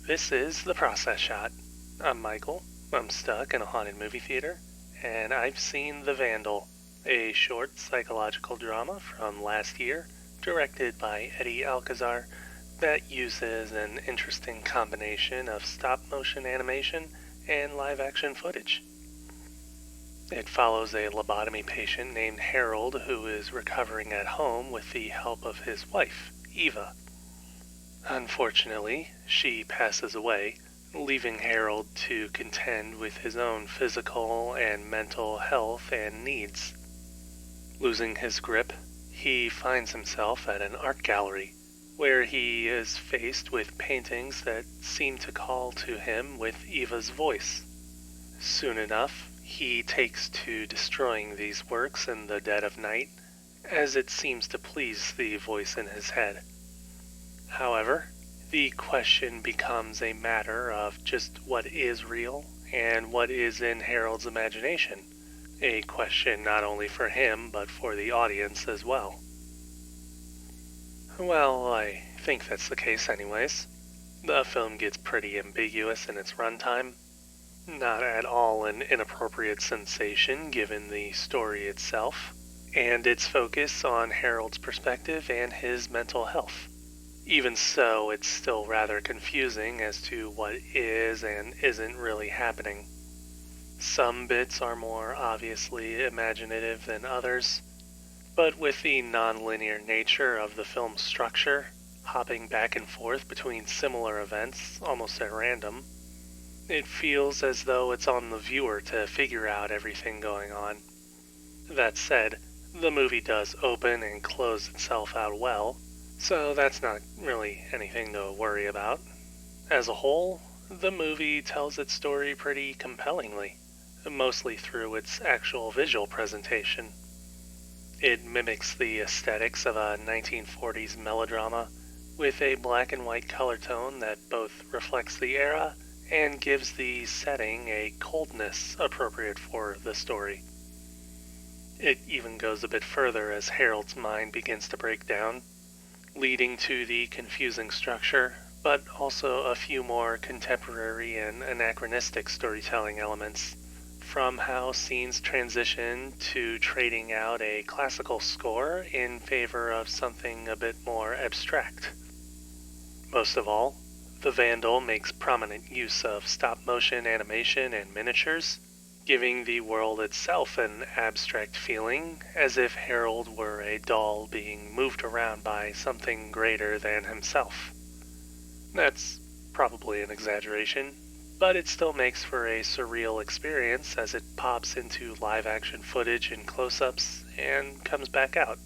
This is The Process Shot. I'm Michael. I'm stuck in a haunted movie theater, and I've seen The Vandal, a short psychological drama from last year, directed by Alcazar, that uses an interesting combination of stop-motion animation and live-action footage. It follows a lobotomy patient named Harold who is recovering at home with the help of his wife, Eva. Unfortunately, she passes away, leaving Harold to contend with his own physical and mental health and needs. Losing his grip, he finds himself at an art gallery, where he is faced with paintings that seem to call to him with Eva's voice. Soon enough, he takes to destroying these works in the dead of night, as it seems to please the voice in his head. However, the question becomes a matter of just what is real and what is in Harold's imagination, a question not only for him but for the audience as well. Well, I think that's the case anyways. The film gets pretty ambiguous in its runtime. Not at all an inappropriate sensation given the story itself, and its focus on Harold's perspective and his mental health. Even so, it's still rather confusing as to what is and isn't really happening. Some bits are more obviously imaginative than others, but with the non-linear nature of the film's structure, hopping back and forth between similar events almost at random, it feels as though it's on the viewer to figure out everything going on. That said, the movie does open and close itself out well, so that's not really anything to worry about. As a whole, the movie tells its story pretty compellingly, mostly through its actual visual presentation. It mimics the aesthetics of a 1940s melodrama, with a black and white color tone that both reflects the era and gives the setting a coldness appropriate for the story. It even goes a bit further as Harold's mind begins to break down, leading to the confusing structure, but also a few more contemporary and anachronistic storytelling elements, from how scenes transition to trading out a classical score in favor of something a bit more abstract. Most of all, The Vandal makes prominent use of stop-motion animation and miniatures, giving the world itself an abstract feeling, as if Harold were a doll being moved around by something greater than himself. That's probably an exaggeration, but it still makes for a surreal experience as it pops into live-action footage and close-ups and comes back out.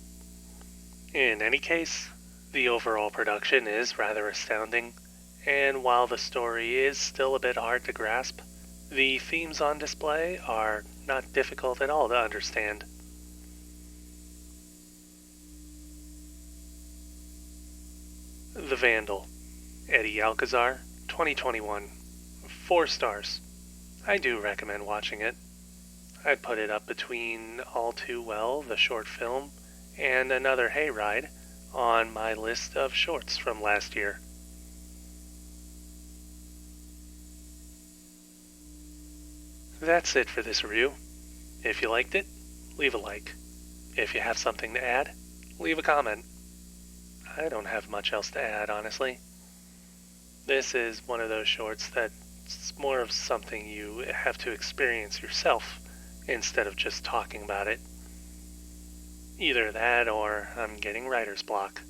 In any case, the overall production is rather astounding, and while the story is still a bit hard to grasp, the themes on display are not difficult at all to understand. The Vandal, Alcazar, 2021. 4 stars. I do recommend watching it. I'd put it up between All Too Well, the short film, and Another Hayride on my list of shorts from last year. That's it for this review. If you liked it, leave a like. If you have something to add, leave a comment. I don't have much else to add, honestly. This is one of those shorts that's more of something you have to experience yourself instead of just talking about it. Either that or I'm getting writer's block.